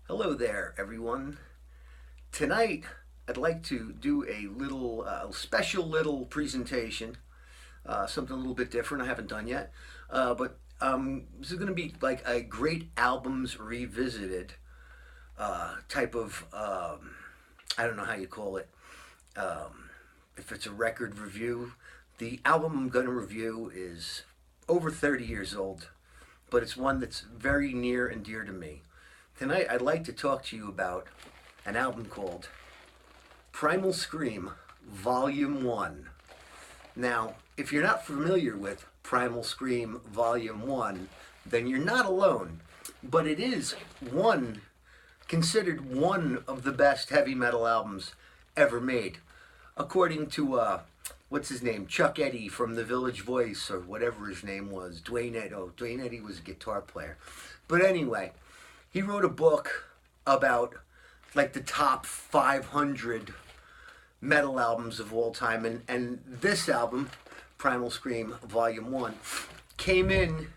Hello there, everyone. Tonight, I'd like to do a little special little presentation, something a little bit different I haven't done yet. But this is going to be like a great albums revisited type of, I don't know how you call it. If it's a record review, the album I'm going to review is over 30 years old, but it's one that's very near and dear to me. Tonight, I'd like to talk to you about an album called Primal Scream Volume 1. Now, if you're not familiar with Primal Scream Volume 1, then you're not alone. But it is considered one of the best heavy metal albums ever made. According to, what's his name? Chuck Eddy from The Village Voice, or whatever his name was. Dwayne Eddy. Oh, Dwayne Eddy was a guitar player. But anyway, he wrote a book about like the top 500 metal albums of all time, and this album, Primal Scream Volume 1, came in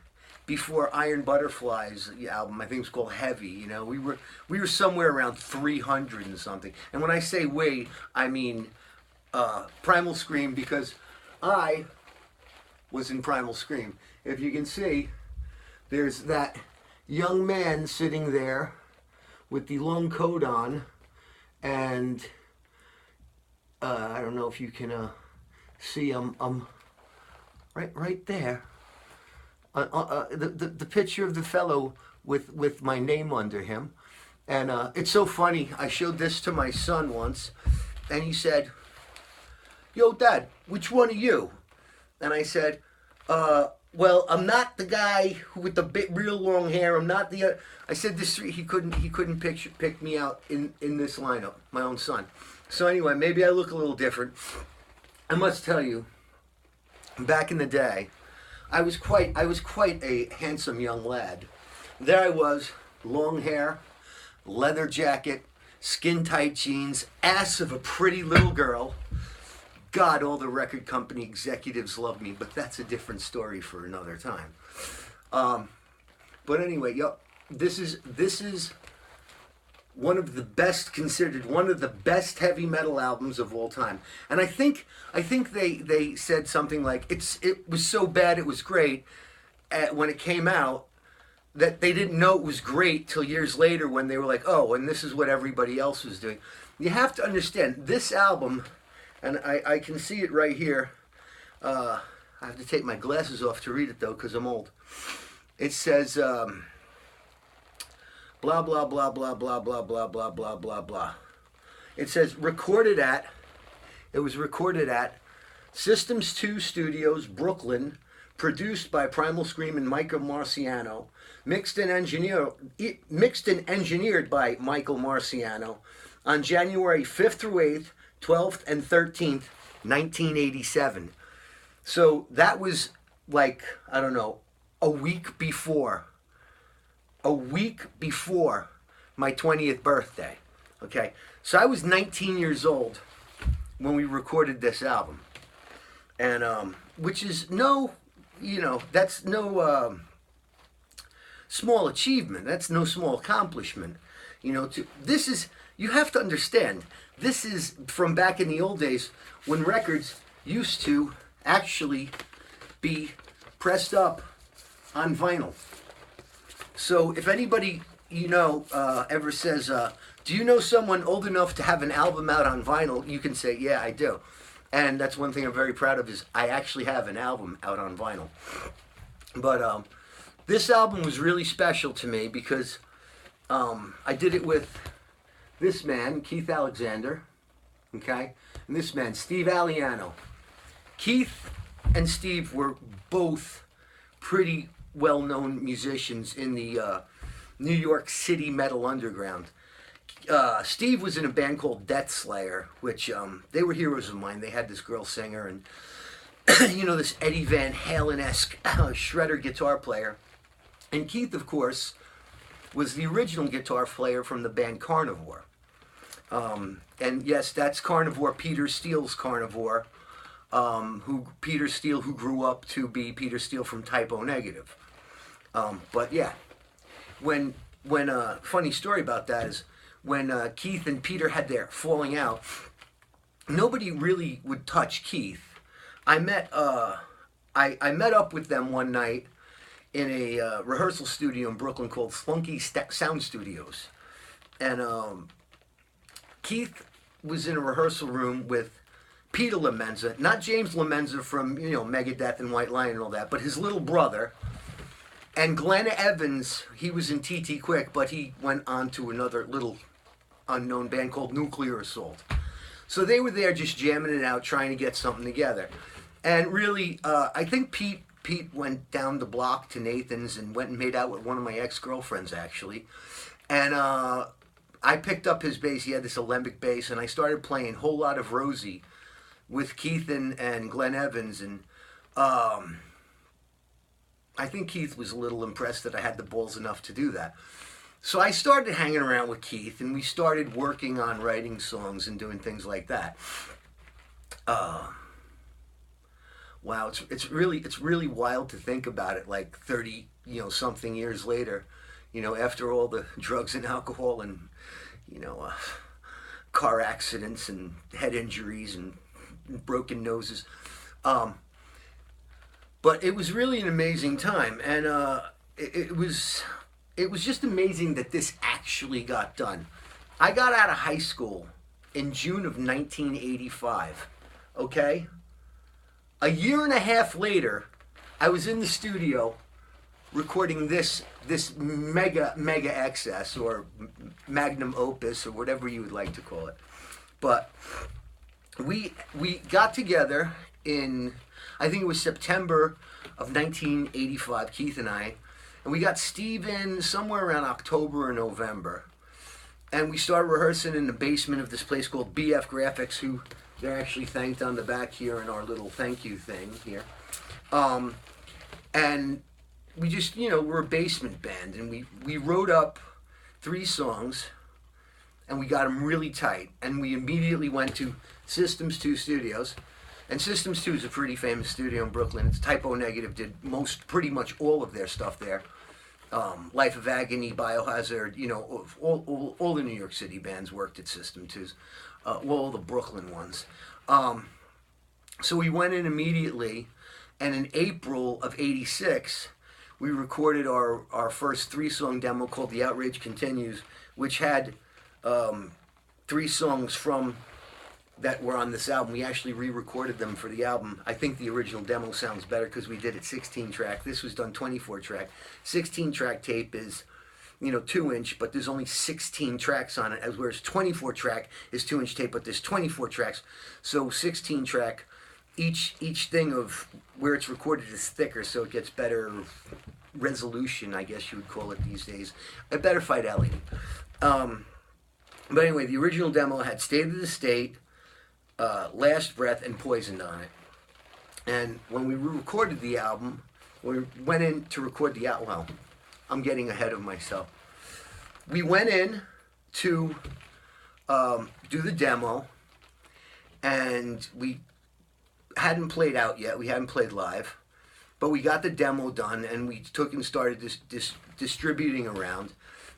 before Iron Butterfly's album. I think it's called Heavy. We were somewhere around 300 and something. And when I say we, I mean Primal Scream, because I was in Primal Scream. If you can see, there's that young man sitting there with the long coat on, and I don't know if you can see right there. The picture of the fellow with my name under him, and it's so funny. I showed this to my son once, and he said, "Yo, Dad, which one are you?" And I said, "Well, I'm not the guy with the real long hair. I'm not the." I said this. He couldn't pick me out in this lineup. My own son. So anyway, maybe I look a little different. I must tell you, back in the day, I was quite a handsome young lad. There I was, long hair, leather jacket, skin tight jeans, ass of a pretty little girl. God, all the record company executives love me, but that's a different story for another time. But anyway, this is one of the best, considered one of the best heavy metal albums of all time. And I think they said something like it was so bad it was great when it came out, that they didn't know it was great till years later when they were like, oh, and this is what everybody else was doing. You have to understand this album. And I can see it right here. I have to take my glasses off to read it, though, because I'm old. It says, blah, blah, blah, blah, blah, blah, blah, blah, blah, blah, blah. It says, it was recorded at Systems 2 Studios, Brooklyn, produced by Primal Scream and Michael Marciano, mixed and engineered by Michael Marciano on January 5th through 8th, 12th and 13th, 1987. So that was like, I don't know, a week before my 20th birthday. Okay, so I was 19 years old when we recorded this album, and which is that's no small achievement. That's no small accomplishment. You have to understand, this is from back in the old days when records used to actually be pressed up on vinyl. So if anybody ever says, do you know someone old enough to have an album out on vinyl, you can say, yeah, I do. And that's one thing I'm very proud of, is I actually have an album out on vinyl. But this album was really special to me because I did it with this man, Keith Alexander, okay, and this man, Steve Aliano. Keith and Steve were both pretty well-known musicians in the New York City metal underground. Steve was in a band called Death Slayer, which they were heroes of mine. They had this girl singer and this Eddie Van Halen-esque shredder guitar player. And Keith, of course, was the original guitar player from the band Carnivore. And yes, that's Carnivore, Peter Steele's Carnivore, Peter Steele, who grew up to be Peter Steele from Type O Negative. But yeah, when when funny story about that is when Keith and Peter had their falling out, nobody really would touch Keith. I met I met up with them one night in a rehearsal studio in Brooklyn called Slunky Sound Studios, and Keith was in a rehearsal room with Peter Lamenza, not James Lamenza from Megadeth and White Lion and all that, but his little brother. And Glenn Evans, he was in TT Quick, but he went on to another little unknown band called Nuclear Assault. So they were there just jamming it out, trying to get something together. And really, I think Pete went down the block to Nathan's and went and made out with one of my ex-girlfriends, actually. And I picked up his bass. He had this alembic bass, and I started playing Whole Lot of Rosie with Keith and Glenn Evans. And I think Keith was a little impressed that I had the balls enough to do that. So I started hanging around with Keith, and we started working on writing songs and doing things like that. Wow, it's really wild to think about it. Like 30 something years later, after all the drugs and alcohol and car accidents and head injuries and broken noses. But it was really an amazing time, and it was just amazing that this actually got done. I got out of high school in June of 1985, okay? A year and a half later, I was in the studio recording this mega excess or magnum opus or whatever you would like to call it. But we got together in, I think it was September of 1985, Keith and I, and we got Steve in somewhere around October or November. And we started rehearsing in the basement of this place called BF Graphics, who they're actually thanked on the back here in our little thank you thing here. And we just, we're a basement band, and we wrote up 3 songs, and we got them really tight. And we immediately went to Systems 2 Studios. And Systems 2 is a pretty famous studio in Brooklyn. It's Typo Negative, did pretty much all of their stuff there. Life of Agony, Biohazard, all the New York City bands worked at System 2s. All the Brooklyn ones. So we went in immediately, and in April of '86, we recorded our first 3-song demo called The Outrage Continues, which had 3 songs from that were on this album. We actually re-recorded them for the album. I think the original demo sounds better because we did it 16-track. This was done 24-track. 16-track tape is 2-inch, but there's only 16 tracks on it, as whereas 24-track is 2-inch tape, but there's 24 tracks. So 16-track, each thing of where it's recorded is thicker, so it gets better resolution, I guess you would call it these days. A better fidelity. But anyway, the original demo had State of the State, Last Breath, and Poisoned on it. And when we recorded the album, we went in to record the album. Well, I'm getting ahead of myself. We went in to do the demo, and we hadn't played out yet. We hadn't played live, but we got the demo done, and we took and started distributing around.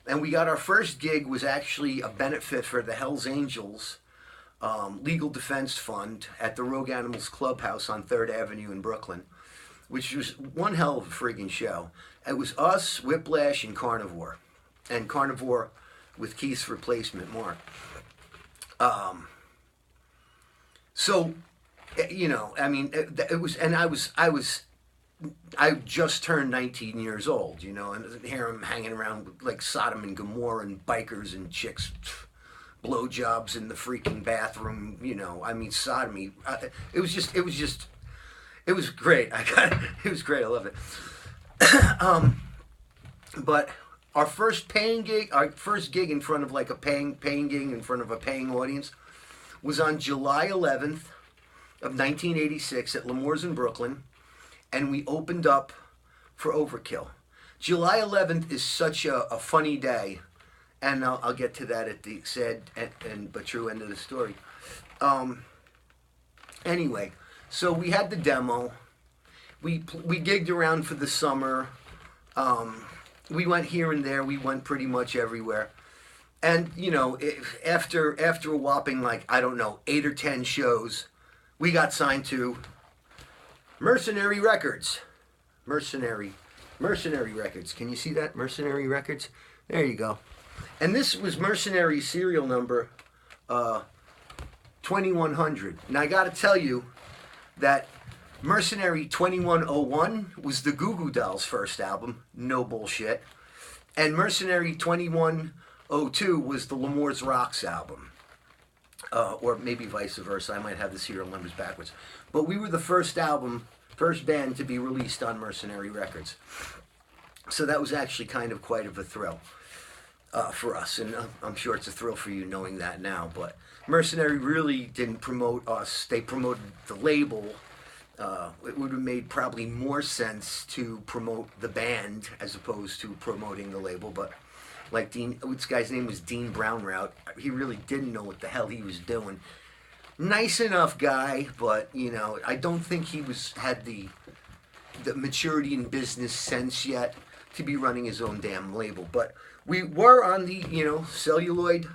And we got our first gig was actually a benefit for the Hells Angels Legal Defense Fund at the Rogue Animals Clubhouse on 3rd Avenue in Brooklyn, which was one hell of a friggin' show. It was us, Whiplash, and Carnivore with Keith's replacement, Mark. So, it was, and I just turned 19 years old, and here I'm hanging around with like Sodom and Gomorrah and bikers and chicks, blowjobs in the freaking bathroom, sodomy. It was great. It was great. I loved it. But our first gig in front of like a paying gig in front of a paying audience was on July 11th of 1986 at L'Amour's in Brooklyn, and we opened up for Overkill. July 11th is such a funny day, and I'll get to that at the sad but true end of the story. Anyway, so we had the demo. We gigged around for the summer. we went here and there. We went pretty much everywhere. And, you know, after a whopping, like, I don't know, 8 or 10 shows, we got signed to Mercenary Records. Mercenary Records. Can you see that? Mercenary Records. There you go. And this was Mercenary serial number 2100. And I got to tell you that Mercenary 2101 was the Goo Goo Dolls' first album. No bullshit. And Mercenary 2102 was the L'Amour's Rocks album. Or maybe vice versa. I might have the serial numbers backwards. But we were the first band to be released on Mercenary Records. So that was actually kind of quite of a thrill for us. And I'm sure it's a thrill for you knowing that now. But Mercenary really didn't promote us. They promoted the label. It would have made probably more sense to promote the band as opposed to promoting the label. But like this guy's name was Dean Brownrout. He really didn't know what the hell he was doing. Nice enough guy, but you know, I don't think he had the maturity and business sense yet to be running his own damn label. But we were on the, you know, Celluloid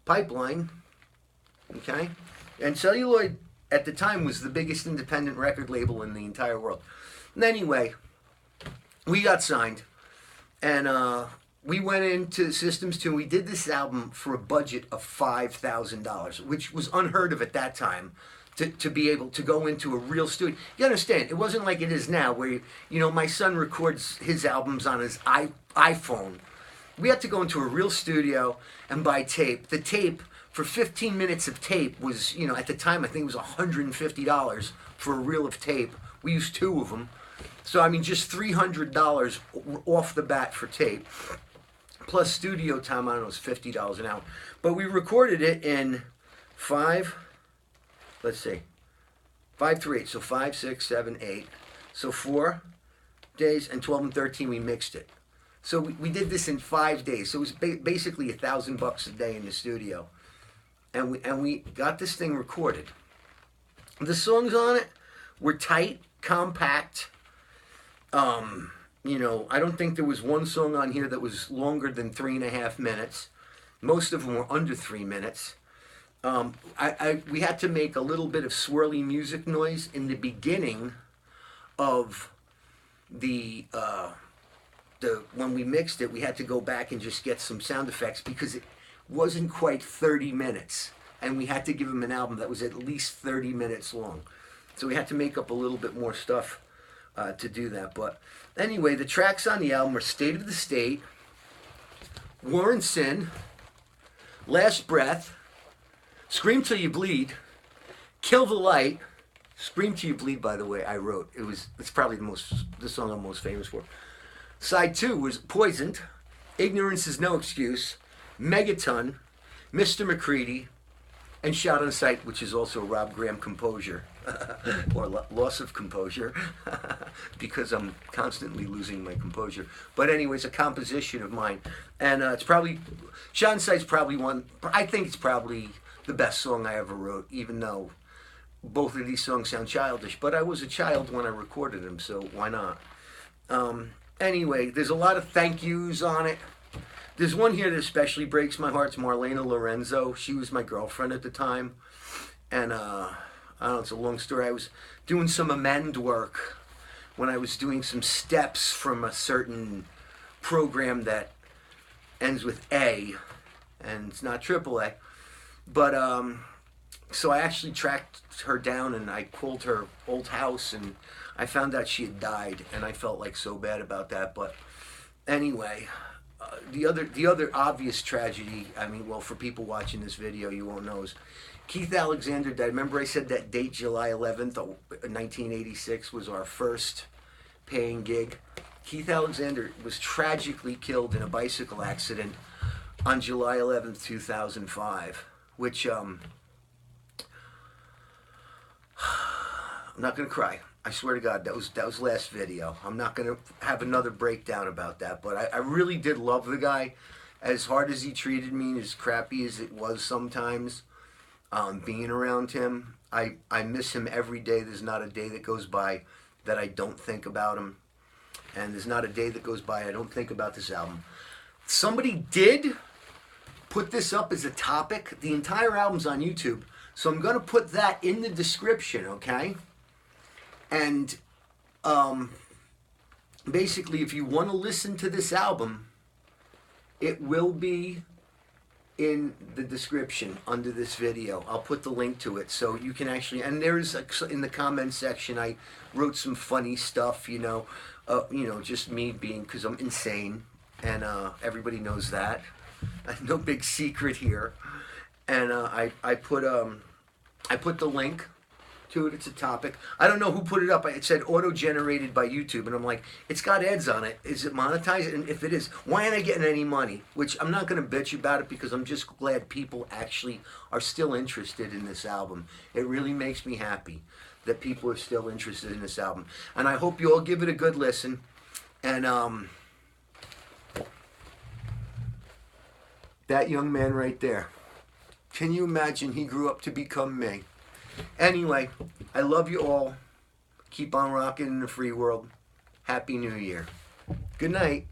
pipeline, okay? And Celluloid at the time was the biggest independent record label in the entire world. And anyway, we got signed, and we went into Systems 2. We did this album for a budget of $5,000, which was unheard of at that time, to be able to go into a real studio. You understand, it wasn't like it is now where, you know, my son records his albums on his iPhone. We had to go into a real studio and buy tape. The tape, for 15 minutes of tape was, you know, at the time I think it was $150 for a reel of tape. We used 2 of them. So, I mean, just $300 off the bat for tape. Plus studio time, I don't know, it's $50 an hour. But we recorded it in 5 through 8. So 5, 6, 7, 8. So 4 days, and 12 and 13 we mixed it. So we did this in 5 days. So it was basically $1,000 a day in the studio. And we got this thing recorded. The songs on it were tight, compact. You know, I don't think there was one song on here that was longer than 3.5 minutes. Most of them were under 3 minutes. We had to make a little bit of swirly music noise in the beginning of when we mixed it. We had to go back and just get some sound effects because it wasn't quite 30 minutes. And we had to give him an album that was at least 30 minutes long. So we had to make up a little bit more stuff to do that. But anyway, the tracks on the album are State of the State, War and Sin, Last Breath, Scream Till You Bleed, Kill the Light. Scream Till You Bleed, by the way, I wrote. It's probably the song I'm most famous for. Side 2 was Poisoned, Ignorance Is No Excuse, Megaton, Mr. McCready, and Shot on Sight, which is also a Rob Graham composure, or loss of composure, because I'm constantly losing my composure. But anyways, a composition of mine. And it's probably, Shot on Sight's probably I think it's probably the best song I ever wrote, even though both of these songs sound childish. But I was a child when I recorded them, so why not? Anyway, there's a lot of thank yous on it. There's one here that especially breaks my heart. It's Marlena Lorenzo. She was my girlfriend at the time. And, I don't know, it's a long story. I was doing some amend work when I was doing some steps from a certain program that ends with A, and it's not AAA. But, so I actually tracked her down, and I called her old house, and I found out she had died, and I felt like so bad about that. But anyway, the other obvious tragedy, I mean, well, for people watching this video, you won't know, is Keith Alexander died. Remember I said that date, July 11th, 1986, was our first paying gig? Keith Alexander was tragically killed in a bicycle accident on July 11th, 2005, which, I'm not going to cry. I swear to God, that was last video. I'm not going to have another breakdown about that, but I really did love the guy. As hard as he treated me and as crappy as it was sometimes, being around him, I miss him every day. There's not a day that goes by that I don't think about him. and there's not a day that goes by I don't think about this album. Somebody did put this up as a topic. The entire album's on YouTube, so I'm going to put that in the description, okay? And basically, if you want to listen to this album, it will be in the description under this video. I'll put the link to it so you can actually, and there's in the comment section I wrote some funny stuff, just me being, because I'm insane, and everybody knows that. No big secret here. And I put the link to it. It's a topic. I don't know who put it up. It said auto-generated by YouTube, and I'm like, it's got ads on it. Is it monetized? And if it is, why aren't I getting any money? Which I'm not going to bitch about it, because I'm just glad people actually are still interested in this album. It really makes me happy that people are still interested in this album, and I hope you all give it a good listen. And that young man right there, can you imagine he grew up to become me? Anyway, I love you all. Keep on rocking in the free world. Happy New Year. Good night.